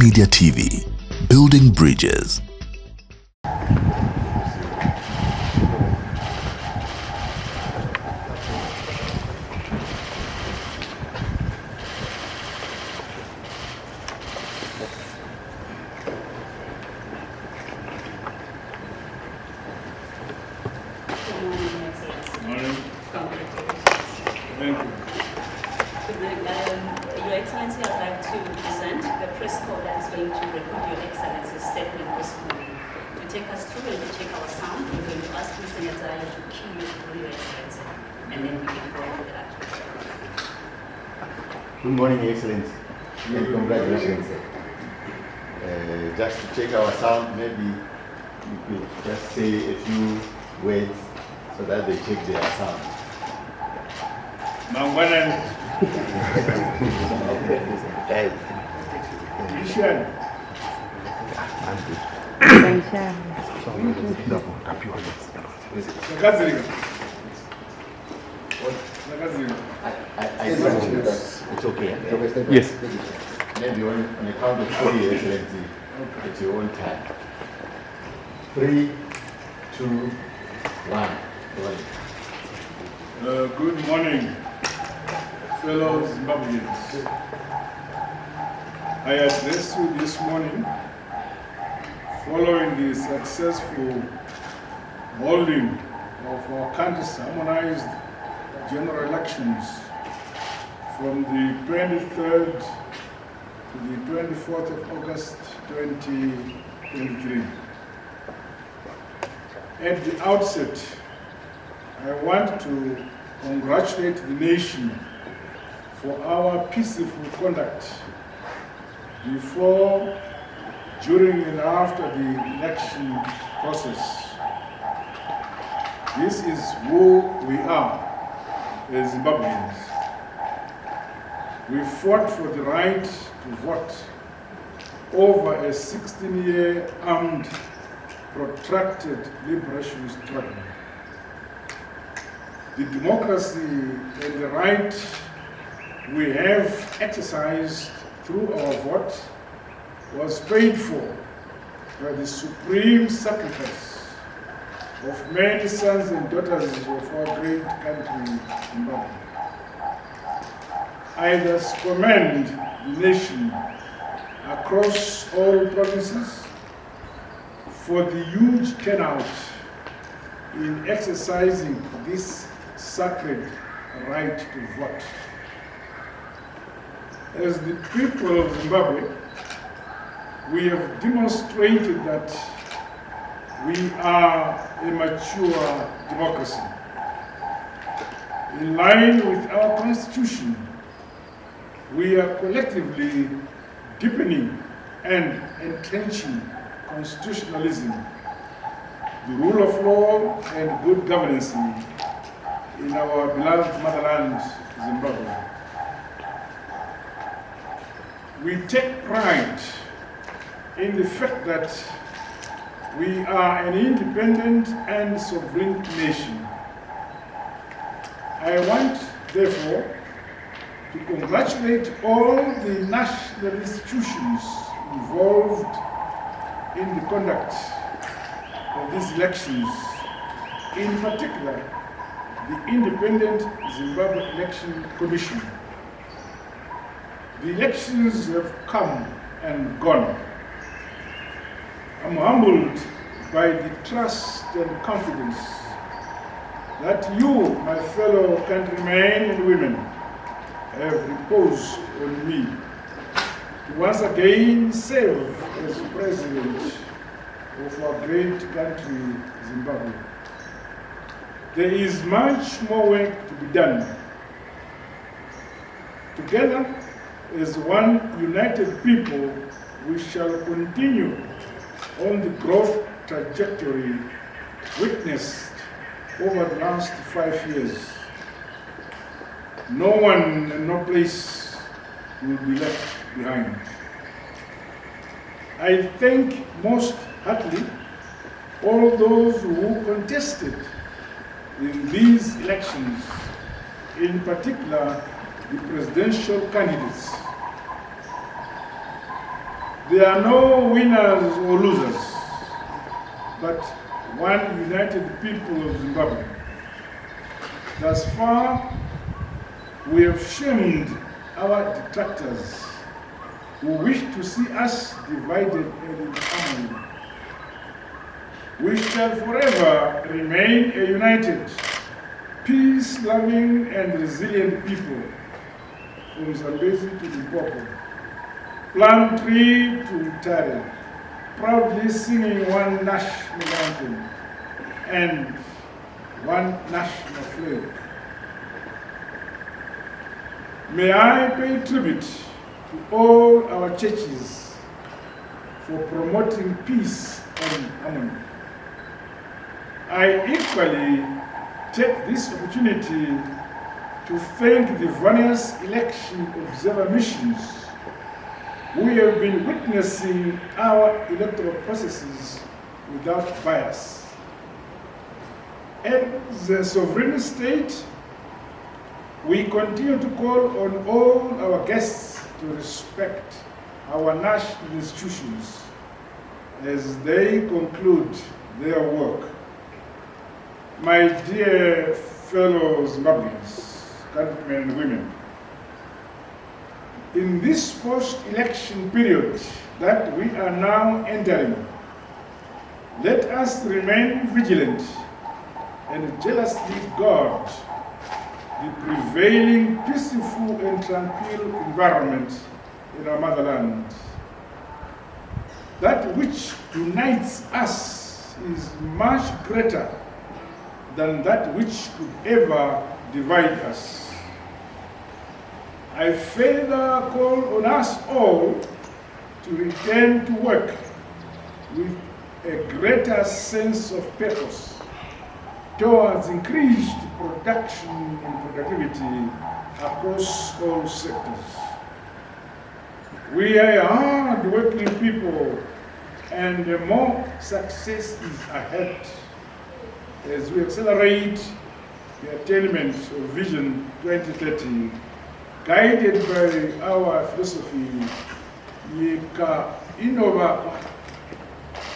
SlyMedia TV, building bridges. Thank you. Your Excellency, I'd like to present the press code that is going to record Your Excellency's statement this morning. To take us through and to check our sound, we're going to ask Mr. Nyadzaya to cue Your Excellency, and then we can go over that. Good morning, Your Excellency, and congratulations. Just to check our sound, maybe you could just say a few words so that they check their sound. Mangwanan. Ishan. It's okay. Yes. Maybe on the count of 3, Your Excellency, at your own time. 3, 2, 1. Good morning, fellow Zimbabweans. I address you this morning following the successful holding of our country's harmonized general elections from the 23rd to the 24th of August 2023. At the outset, I want to congratulate the nation for our peaceful conduct before, during and after the election process. This is who we are as Zimbabweans. We fought for the right to vote over a 16-year armed, protracted liberation struggle. The democracy and the right we have exercised through our vote was paid for by the supreme sacrifice of many sons and daughters of our great country, Zimbabwe. I thus commend the nation across all provinces for the huge turnout in exercising this sacred right to vote. As the people of Zimbabwe, we have demonstrated that we are a mature democracy. In line with our constitution, we are collectively deepening and entrenching constitutionalism, the rule of law, and good governance in our beloved motherland, Zimbabwe. We take pride in the fact that we are an independent and sovereign nation. I want, therefore, to congratulate all the national institutions involved in the conduct of these elections, in particular, the Independent Zimbabwe Election Commission. The elections have come and gone. I'm humbled by the trust and confidence that you, my fellow countrymen and women, have reposed on me to once again serve as president of our great country, Zimbabwe. There is much more work to be done. Together, as one united people, we shall continue on the growth trajectory witnessed over the last 5 years. No one and no place will be left behind. I thank most heartily all those who contested in these elections, in particular the presidential candidates. There are no winners or losers, but one united people of Zimbabwe. Thus far, we have shamed our detractors who wish to see us divided and in harmony. We shall forever remain a united, peace-loving and resilient people, from Zambezi to Limpopo, Plum Tree to Utare, proudly singing one national anthem and one national flag. May I pay tribute to all our churches for promoting peace and harmony. I equally take this opportunity to thank the various election observer missions who have been witnessing our electoral processes without bias. As a sovereign state, we continue to call on all our guests to respect our national institutions as they conclude their work. My dear fellow Zimbabweans, countrymen and women, in this post-election period that we are now entering, let us remain vigilant and jealously guard the prevailing peaceful and tranquil environment in our motherland. That which unites us is much greater than that which could ever divide us. I further call on us all to return to work with a greater sense of purpose towards increased production and productivity across all sectors. We are hard-working people, and more success is ahead as we accelerate the attainment of Vision 2030, guided by our philosophy, Yika Inova,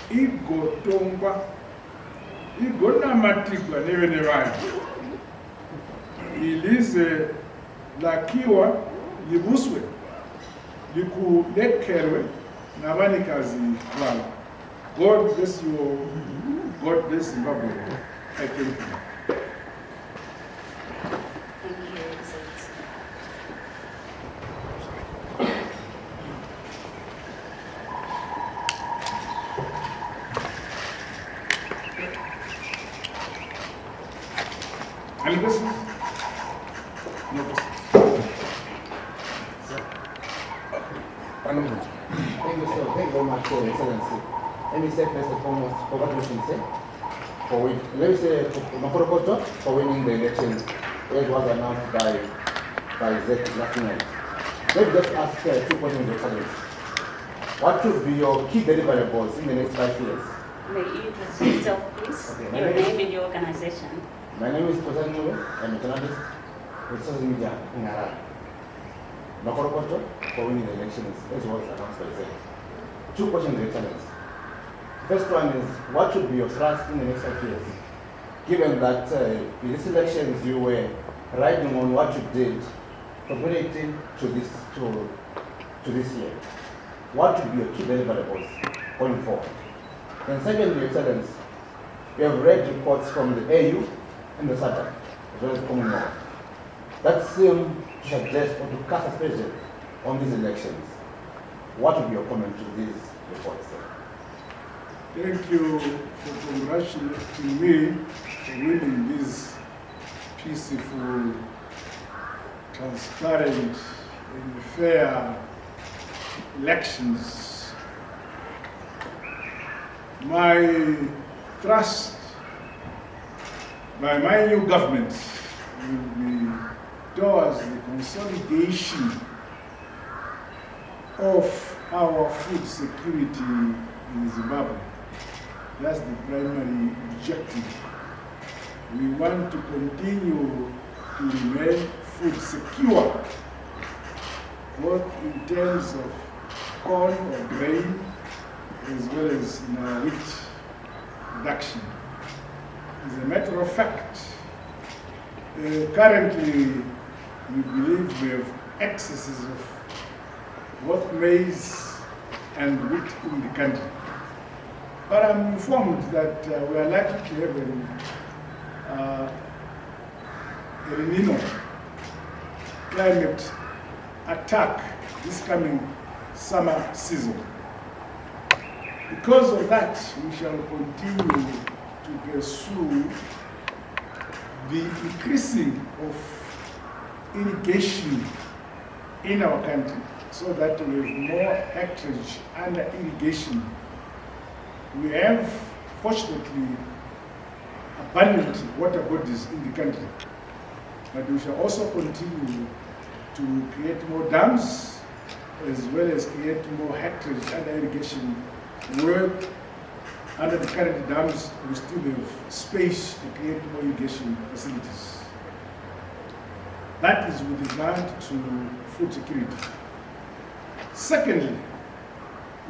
Igotongwa, Igonamatikwa Nevenevai, Ilize Lakiwa, Libuswe, Likulekerwe, Navanikazi Wala. God bless you all. God bless Zimbabwe. I thank you. Thank you, Excellency. Any questions? No questions. Thank you, sir. Thank you very much, Your Excellency. Let me say first and foremost, congratulations, sir, for winning the election, as was announced by ZEC last night. Let me just ask 2 questions, Your Excellency. What should be your key deliverables in the next 5 years? May you introduce yourself, please? Okay, Your name and your organization. My name is Kosanwe. I'm a journalist with Sly Media in Harare. Nokorokoto for winning the elections, as was announced by ZEC. 2 questions, Your Excellency. First one is, what should be your thrust in the next 5 years? Given that in these elections you were riding on what you did from 2018 to this year, what should be your key deliverables going forward? And secondly, Your Excellency, we have read reports from the AU and the SADC, as well as the Commonwealth, that seem to suggest or to cast aspersion on these elections. What would be your comment to these reports, sir? Thank you for congratulating me for winning these peaceful, transparent, and fair elections. My trust by my new government will be towards the consolidation of our food security in Zimbabwe. That's the primary objective. We want to continue to remain food secure, both in terms of corn or grain, as well as in wheat production. As a matter of fact, currently we believe we have excesses of both maize and wheat in the country. But I'm informed that we are likely to have a El Nino climate attack this coming summer season. Because of that, we shall continue to pursue the increasing of irrigation in our country so that we have more hectarage under irrigation. We have, fortunately, abundant water bodies in the country, but we shall also continue to create more dams as well as create more hectarage under irrigation where under the current dams we still have space to create more irrigation facilities. That is with regard to food security. Secondly,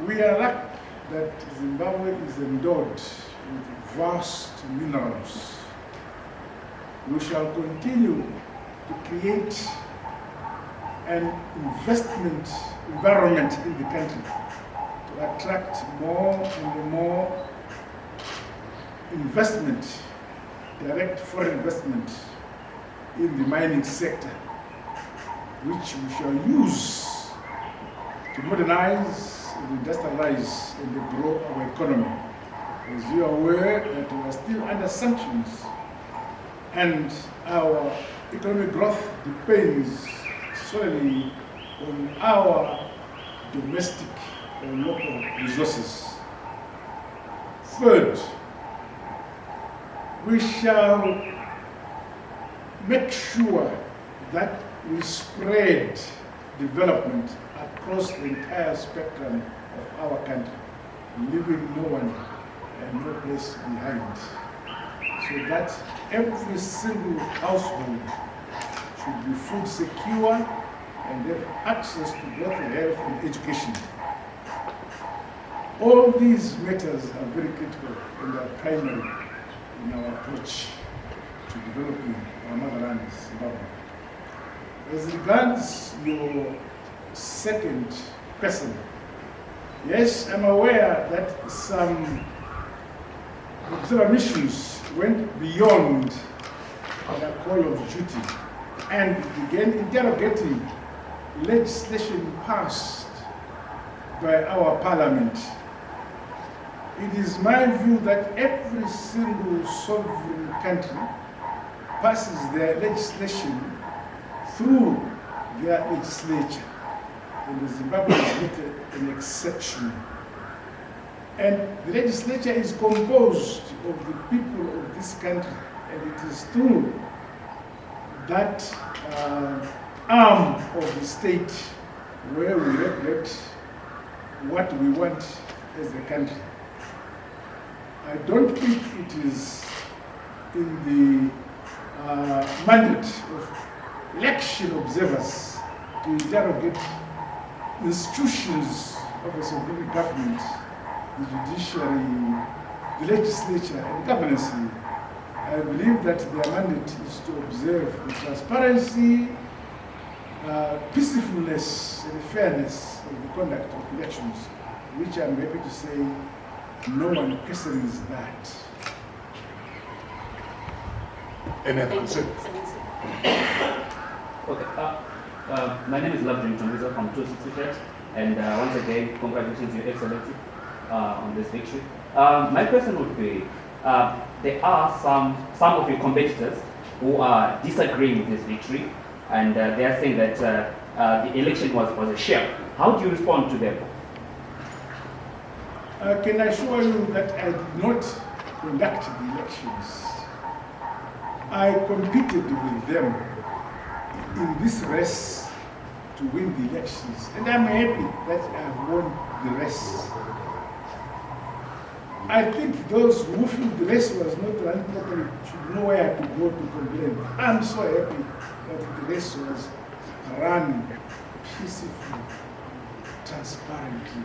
we are lucky that Zimbabwe is endowed with vast minerals. We shall continue to create an investment environment in the country to attract more and more investment, direct foreign investment in the mining sector, which we shall use to modernize, and industrialize, and grow our economy. As you are aware that we are still under sanctions, and our economic growth depends solely on our domestic or local resources. Third, we shall make sure that we spread development across the entire spectrum of our country, leaving no one and no place behind, so that every single household should be food secure and have access to both health and education. All these matters are very critical and are primary in our approach to developing our motherland, Zimbabwe. As regards your second question, yes, I'm aware that some observer missions went beyond their call of duty and began interrogating legislation passed by our parliament. It is my view that every single sovereign country passes their legislation through their legislature, and the Zimbabwe is not an exception. And the legislature is composed of the people of this country, and it is through that arm of the state where we regulate what we want as a country. I don't think it is in the mandate of election observers to interrogate institutions of a sovereign government, the judiciary, the legislature, and governance. I believe that their mandate is to observe the transparency, peacefulness, and fairness of the conduct of elections, which I'm happy to say no one questions that. Any other Thank concern? you. Okay. My name is Lovejoy Chongiza from 260 and once again, congratulations, Your Excellency, on this victory. My question would be, there are some of your competitors who are disagreeing with this victory, and they are saying that the election was a sham. How do you respond to them? Can I assure you that I did not conduct the elections? I competed with them in this race to win the elections, and I'm happy that I've won the race. I think those who feel the race was not run properly should know where to go to complain. I'm so happy that the race was run peacefully, transparently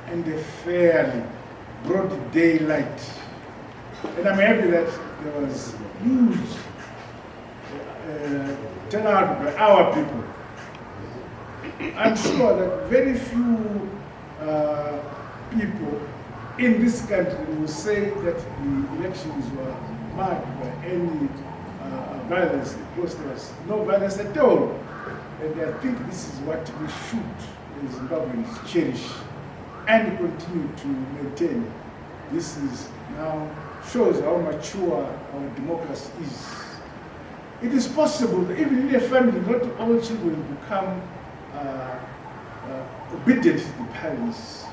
and fairly, broad daylight. And I'm happy that there was huge turnout by our people. I'm sure that very few people in this country will say that the elections were marked by any violence, because there was no violence at all. And I think this is what we should, as Zimbabweans, cherish and continue to maintain. This is now shows how mature our democracy is. It is possible that even in a family, not all children become obedient to the parents.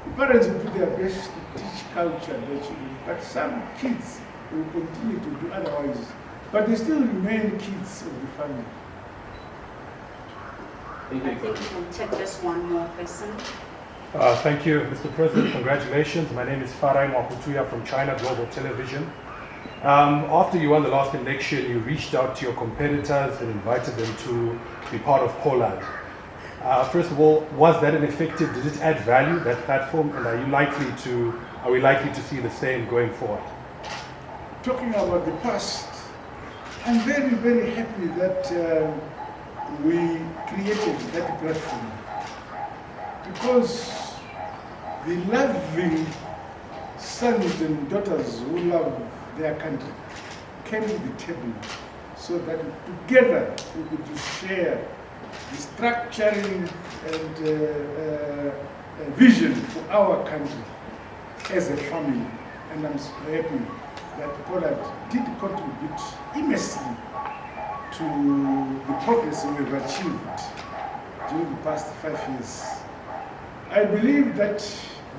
The parents will do their best to teach culture to their children, but some kids will continue to do otherwise. But they still remain kids of the family. I think we can take just one more person. Thank you, Mr. President. Congratulations. My name is Farai Mwakutuya from China Global Television. After you won the last election, you reached out to your competitors and invited them to be part of Poland. First of all, was that an effective? Did it add value, that platform? And are we likely to see the same going forward? Talking about the past, I'm very, very happy that we created that platform, because the loving sons and daughters who love their country came to the table so that together we could share the structuring and vision for our country as a family. And I'm so happy that Poland did contribute immensely to the progress we've achieved during the past 5 years. I believe that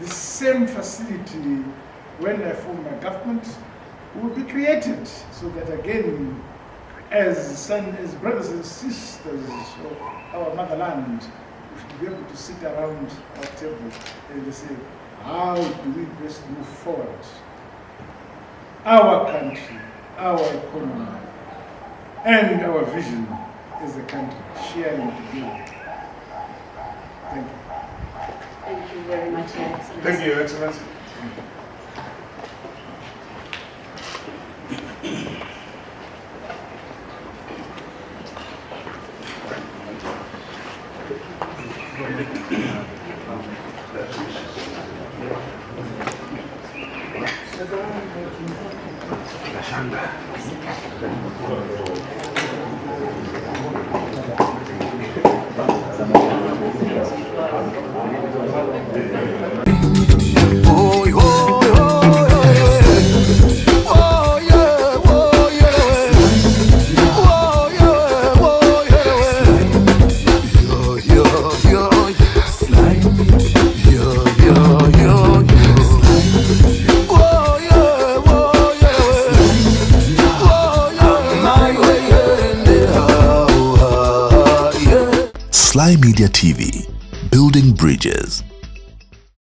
the same facility, when I form my government, will be created so that again, as brothers and sisters of our motherland, we should be able to sit around our table and say, how do we best move forward? Our country, our economy, and our vision as a country, sharing together. Thank you. Thank you very much, Your Excellency. Thank you, Your Excellency. Sly Media TV, building bridges.